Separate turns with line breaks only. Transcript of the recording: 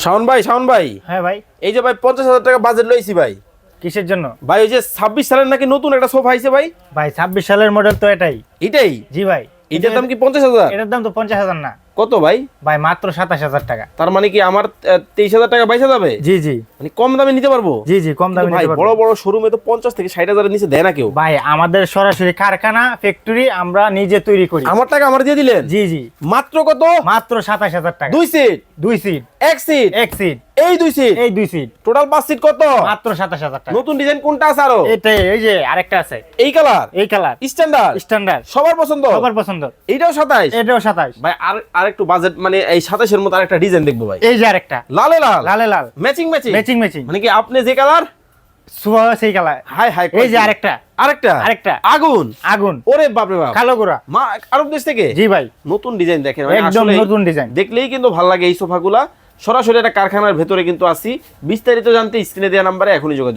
শাওন ভাই
হ্যাঁ ভাই,
এই যে ভাই 50,000 টাকা বাজেট লইছি ভাই।
কিসের জন্য?
ভাই ওই যে 26 সালের নাকি নতুন একটা সোফা আইছে ভাই।
ভাই 26 সালের মডেল তো এটাই।
এটাই?
জি ভাই।
এটার দাম কি 50,000?
এটার দাম তো 50,000 না
কত ভাই?
ভাই, মাত্র 27,000 টাকা।
তার মানে কি আমার 23,000 টাকা বাইসা যাবে?
জি জি
মানে কম দামে নিতে পারবো?
জি জি, কম দামে
ভাই
নিতে পারবেন।
বড় বড় শোরুমে তো 50 থেকে 60,000 এর নিচে দেয় না কেউ।
ভাই আমাদের সরাসরি কারখানা, ফ্যাক্টরি, আমরা নিজে তৈরি করি।
আমার টাকা আমার দিয়ে দিলেন?
জি জি,
মাত্র কত?
মাত্র 27,000 টাকা।
2 সিট?
2 সিট,
এক সিট?
এক সিট,
এই 2 সিট?
এই 2 সিট,
টোটাল 5 সিট কত?
মাত্র 27,000 টাকা।
নতুন ডিজাইন কোনটা আছে আরো?
এটাই, এই যে আরেকটা আছে,
এই কালার?
এই কালার
স্ট্যান্ডার্ড?
স্ট্যান্ডার্ড,
সবার পছন্দ?
সবার পছন্দ।
এইটাও 27?
এটাও 27।
ভাই আর একটু বাজেট মানে এই 27 এর মতো আরেকটা ডিজাইন দেখবো ভাই।
এই যে আরেকটা
লালে লাল?
লালে লাল,
ম্যাচিং ম্যাচিং?
ম্যাচিং ম্যাচিং,
মানে কি আপনি যে কালার
সুবা সেই কালার।
High high.
এই যে আরেকটা,
আরেকটা
আরেকটা
আগুন?
আগুন,
ওরে বাপ রে বাপ,
কালো গোরা।
মা আরব দেশ থেকে?
জি ভাই,
নতুন ডিজাইন দেখেন, মানে
একদম
আসলে
নতুন ডিজাইন।
দেখলেই কিন্তু ভালো লাগে এই সোফাগুলা। সরাসরি একটা কারখানার ভেতরে কিন্তু আসি। বিস্তারিত জানতে স্ক্রিনে দেওয়া নাম্বারে এখনই যোগাযোগ